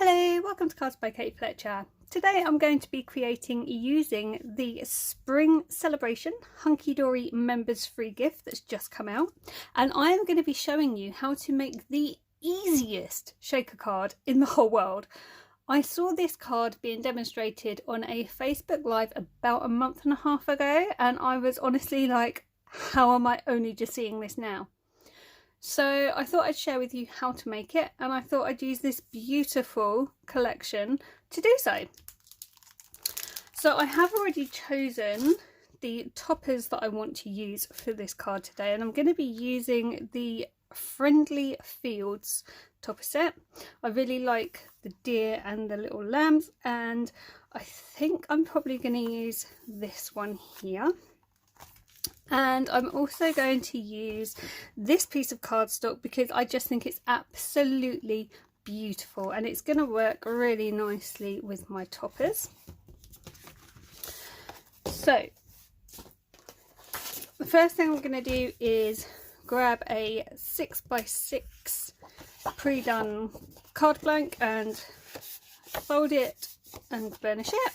Hello, welcome to Cards by Kate Fletcher. Today I'm going to be creating using the Spring Celebration Hunkydory members free gift that's just come out, and I am going to be showing you how to make the easiest shaker card in the whole world. I saw this card being demonstrated on a Facebook Live about a month and a half ago, and I was honestly like, how am I only just seeing this now? So I thought I'd share with you how to make it, and I thought I'd use this beautiful collection to do so. So I have already chosen the toppers that I want to use for this card today, and I'm going to be using the Friendly Fields topper set. I really like the deer and the little lambs, and I think I'm probably going to use this one here. And I'm also going to use this piece of cardstock because I just think it's absolutely beautiful, and it's going to work really nicely with my toppers. So the first thing I'm going to do is grab a 6x6 pre-done card blank and fold it and burnish it.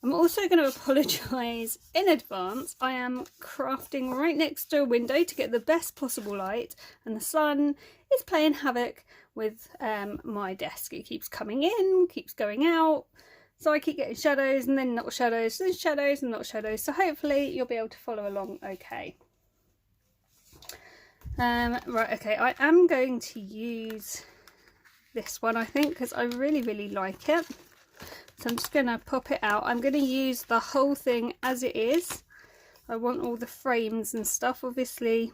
I'm also going to apologise in advance. I am crafting right next to a window to get the best possible light, and the sun is playing havoc with my desk. It keeps coming in, keeps going out, so I keep getting shadows and then not shadows, then shadows and not shadows. So hopefully you'll be able to follow along okay. Right, okay, I am going to use this one, I think, because I really like it. So I'm just going to pop it out. I'm going to use the whole thing as it is. I want all the frames and stuff. Obviously,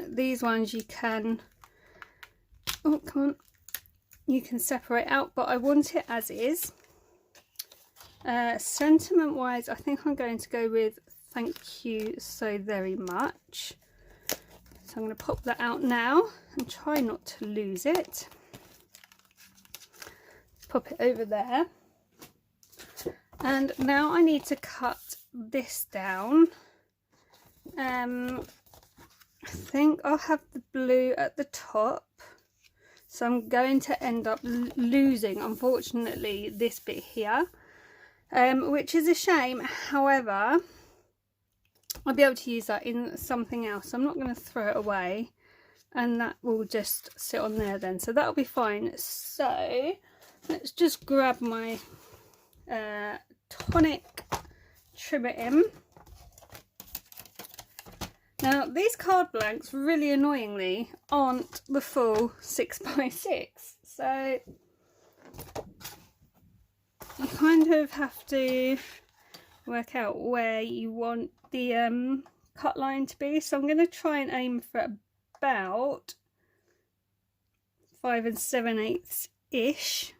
these ones you can, oh come on, you can separate out, but I want it as is. Sentiment wise, I think I'm going to go with thank you so very much. So I'm going to pop that out now and try not to lose it. Pop it over there, and now I need to cut this down. I think I'll have the blue at the top, so I'm going to end up losing, unfortunately, this bit here, which is a shame. However, I'll be able to use that in something else. I'm not going to throw it away, and that will just sit on there then, so that'll be fine. So let's just grab my tonic, trim it in. Now these card blanks, really annoyingly, aren't the full 6x6, so you kind of have to work out where you want the cut line to be. So I'm going to try and aim for about 5 7/8 ish.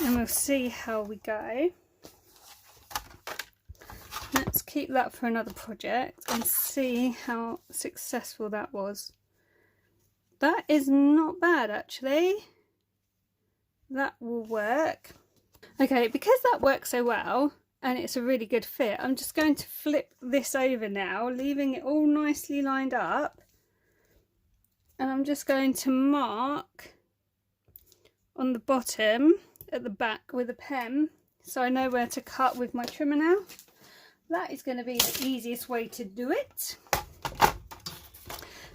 And we'll see how we go. Let's keep that for another project and see how successful that was. That is not bad, actually. That will work. Okay, because that works so well and it's a really good fit, I'm just going to flip this over now, leaving it all nicely lined up. And I'm just going to mark on the bottom at the back with a pen, so I know where to cut with my trimmer now. That is going to be the easiest way to do it.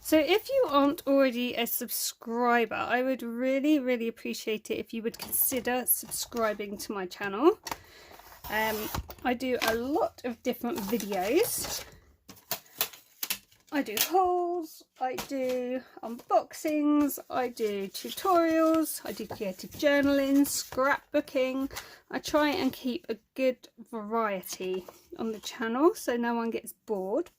So if you aren't already a subscriber, I would really appreciate it if you would consider subscribing to my channel. I do a lot of different videos. I do hauls, I do unboxings, I do tutorials, I do creative journaling, scrapbooking. I try and keep a good variety on the channel so no one gets bored.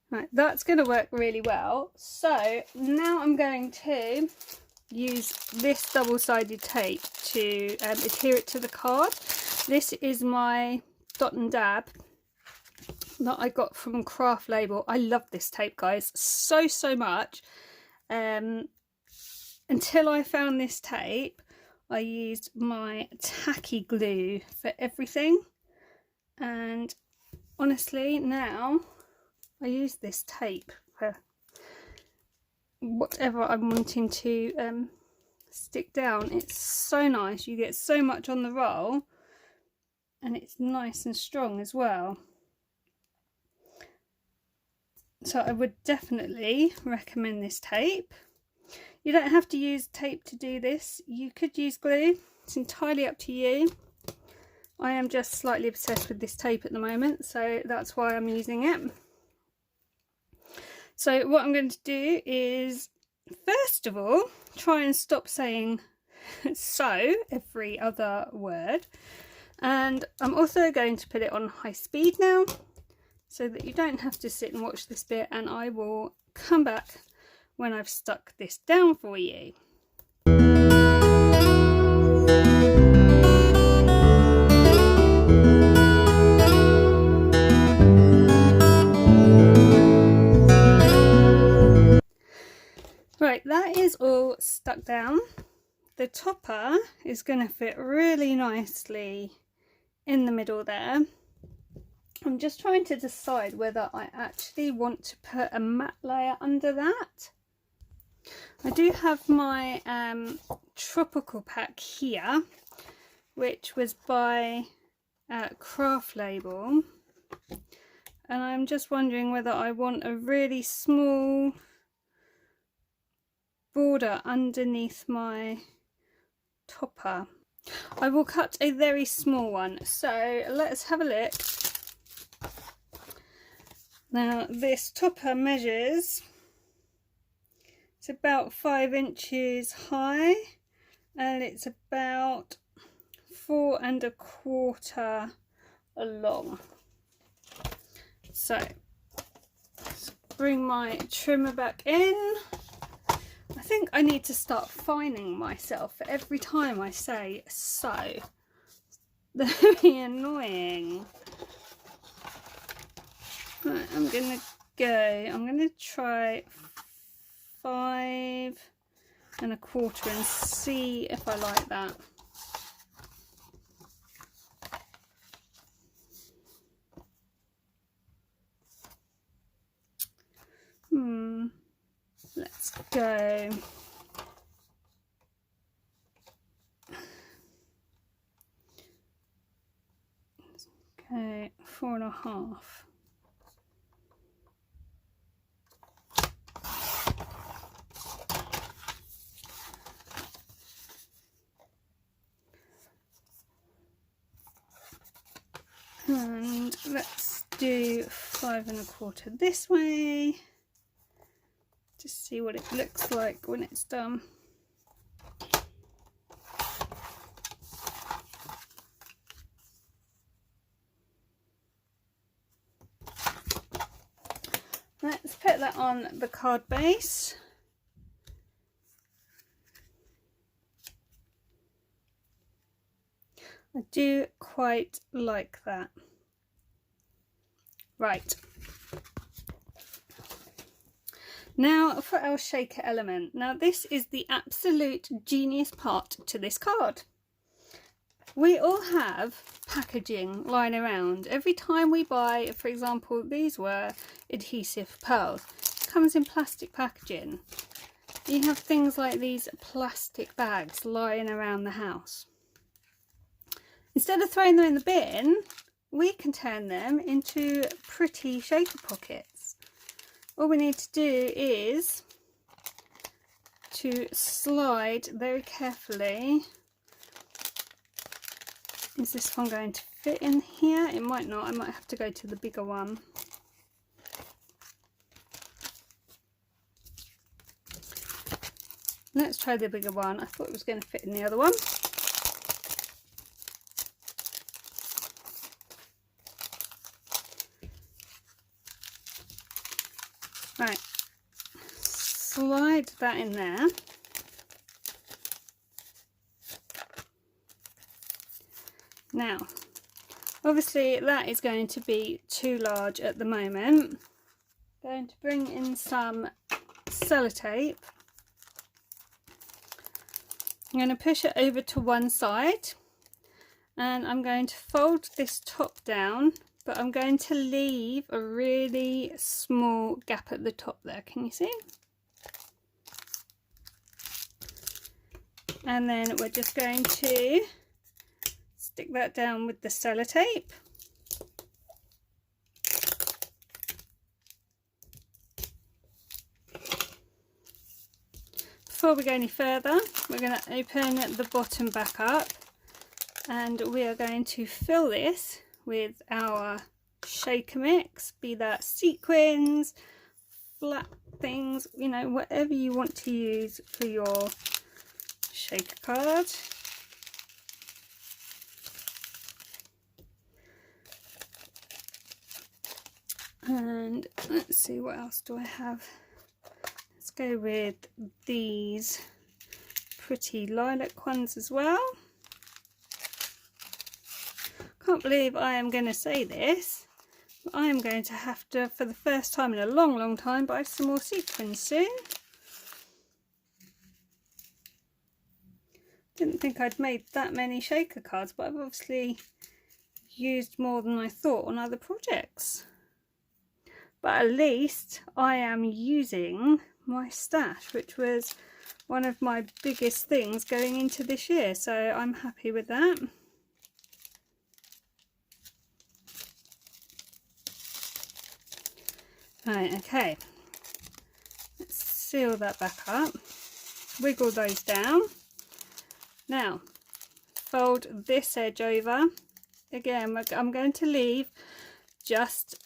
Right, that's going to work really well. So now I'm going to use this double-sided tape to adhere it to the card. This is my Dot and Dab that I got from Craft Label. I love this tape, guys, so much. Until I found this tape, I used my tacky glue for everything, and honestly now I use this tape for whatever I'm wanting to stick down. It's so nice. You get so much on the roll, and it's nice and strong as well. So I would definitely recommend this tape. You don't have to use tape to do this. You could use glue. It's entirely up to you. I am just slightly obsessed with this tape at the moment, so that's why I'm using it. So what I'm going to do is, first of all, try and stop saying so every other word. And I'm also going to put it on high speed now, so that you don't have to sit and watch this bit, and I will come back when I've stuck this down for you. Right, that is all stuck down. The topper is going to fit really nicely in the middle there. I'm just trying to decide whether I actually want to put a matte layer under that. I do have my tropical pack here, which was by Craft Label, and I'm just wondering whether I want a really small border underneath my topper. I will cut a very small one, so let's have a look. Now this topper measures, it's about 5 inches high, and it's about 4 1/4 long. So let's bring my trimmer back in. I think I need to start fining myself every time I say so. Very annoying. Right, I'm gonna try 5 1/4 and see if I like that. Let's go. Okay, 4 1/2. And let's do 5 1/4 this way. Just see what it looks like when it's done. Let's put that on the card base. I do quite like that. Right. Now for our shaker element. Now this is the absolute genius part to this card. We all have packaging lying around. Every time we buy, for example, these were adhesive pearls. It comes in plastic packaging. You have things like these plastic bags lying around the house. Instead of throwing them in the bin, we can turn them into pretty shaker pockets. All we need to do is to slide very carefully. Is this one going to fit in here? It might not. I might have to go to the bigger one. Let's try the bigger one. I thought it was going to fit in the other one. Right, slide that in there. Now, obviously that is going to be too large at the moment. I'm going to bring in some sellotape. I'm going to push it over to one side, and I'm going to fold this top down, but I'm going to leave a really small gap at the top there. Can you see? And then we're just going to stick that down with the sellotape. Before we go any further, we're going to open the bottom back up and we are going to fill this with our shaker mix, be that sequins, flat things, you know, whatever you want to use for your shaker card. And let's see, what else do I have? Let's go with these pretty lilac ones as well. Can't believe I am going to say this, but I am going to have to, for the first time in a long time, buy some more sequins soon. Didn't think I'd made that many shaker cards, but I've obviously used more than I thought on other projects. But at least I am using my stash, which was one of my biggest things going into this year, so I'm happy with that. Right, okay, let's seal that back up, wiggle those down. Now fold this edge over. Again, I'm going to leave just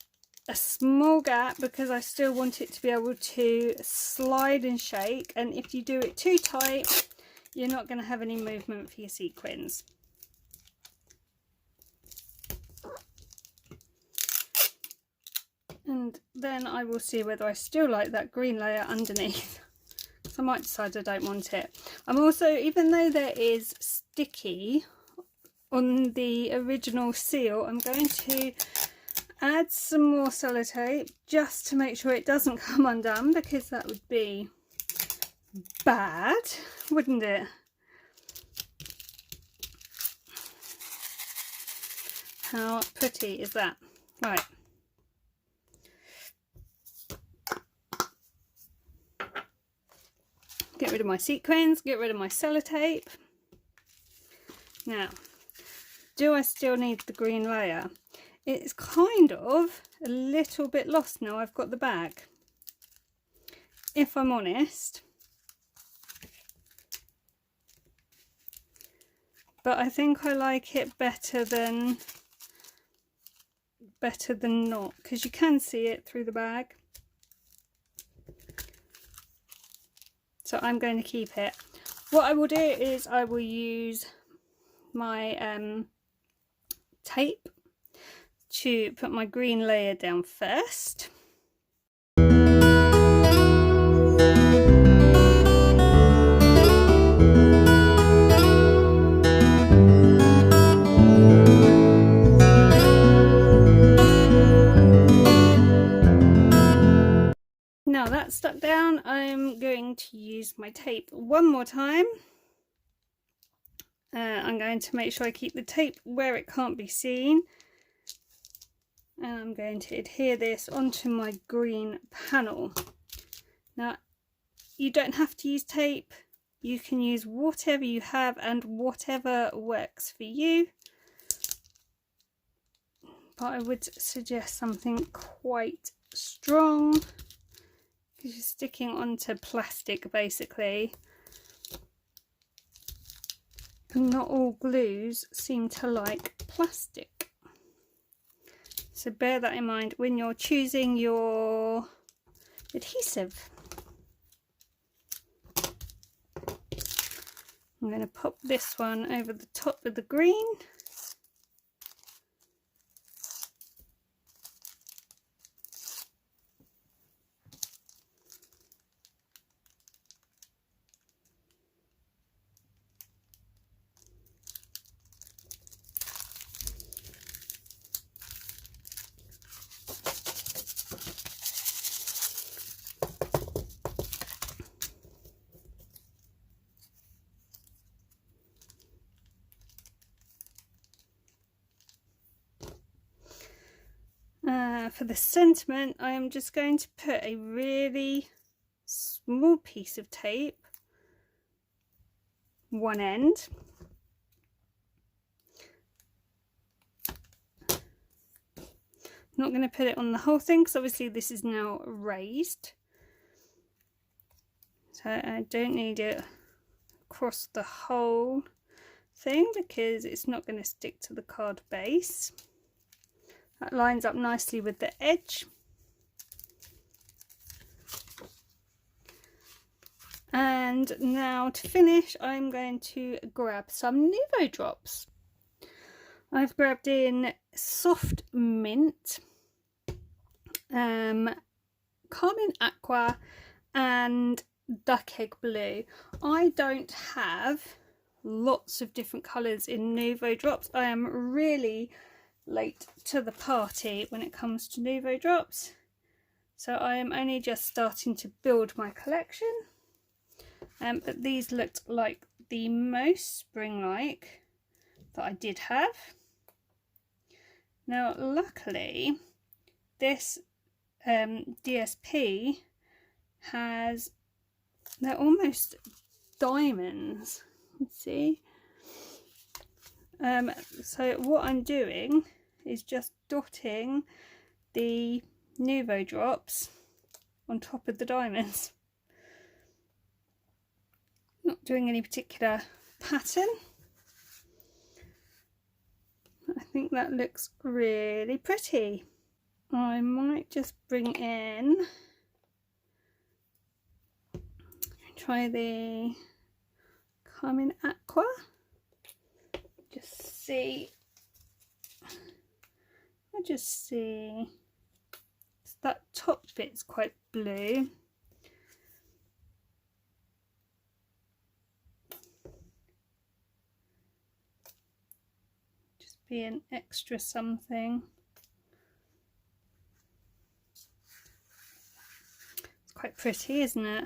a small gap because I still want it to be able to slide and shake, and if you do it too tight you're not going to have any movement for your sequins. And then I will see whether I still like that green layer underneath. So I might decide I don't want it. I'm also, even though there is sticky on the original seal, I'm going to add some more sellotape just to make sure it doesn't come undone, because that would be bad, wouldn't it? How pretty is that? Right. Get rid of my sequins, get rid of my sellotape. Now, do I still need the green layer? It's kind of a little bit lost now I've got the bag, if I'm honest. But I think I like it better than not, because you can see it through the bag. So I'm going to keep it. What I will do is I will use my tape to put my green layer down first. Now that's stuck down, I'm going to use my tape one more time. I'm going to make sure I keep the tape where it can't be seen. And I'm going to adhere this onto my green panel. Now, you don't have to use tape. You can use whatever you have and whatever works for you. But I would suggest something quite strong, because you're sticking onto plastic basically. And not all glues seem to like plastic. So bear that in mind when you're choosing your adhesive. I'm going to pop this one over the top of the green. For the sentiment, I am just going to put a really small piece of tape one end. I'm not going to put it on the whole thing because obviously this is now raised, so I don't need it across the whole thing because it's not going to stick to the card base. That lines up nicely with the edge. And now to finish, I'm going to grab some Nuvo drops. I've grabbed in Soft Mint, Carmine Aqua and Duck Egg Blue. I don't have lots of different colours in Nuvo drops. I am really late to the party when it comes to Nuvo drops, so I am only just starting to build my collection. But these looked like the most spring-like that I did have. Now luckily this DSP has, they're almost diamonds, let's see. So what I'm doing is just dotting the Nuvo drops on top of the diamonds. Not doing any particular pattern. I think that looks really pretty. I might just bring in, try the Carmine Aqua, just see, that top bit's quite blue. Be an extra something. It's quite pretty, isn't it?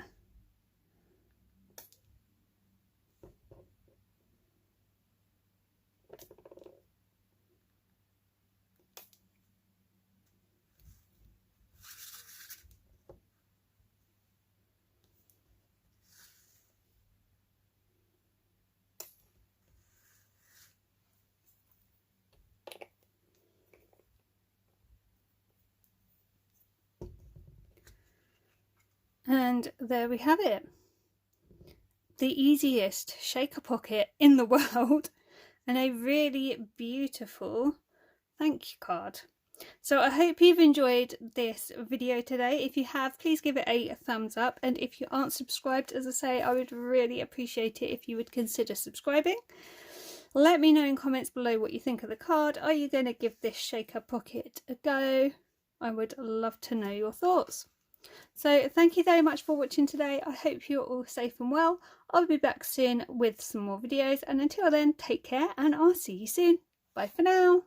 And there we have it. The easiest shaker pocket in the world, and a really beautiful thank you card. So I hope you've enjoyed this video today. If you have, please give it a thumbs up, and if you aren't subscribed, as I say, I would really appreciate it if you would consider subscribing. Let me know in comments below what you think of the card. Are you going to give this shaker pocket a go? I would love to know your thoughts. So thank you very much for watching today. I hope you're all safe and well. I'll be back soon with some more videos, and until then, take care and I'll see you soon. Bye for now.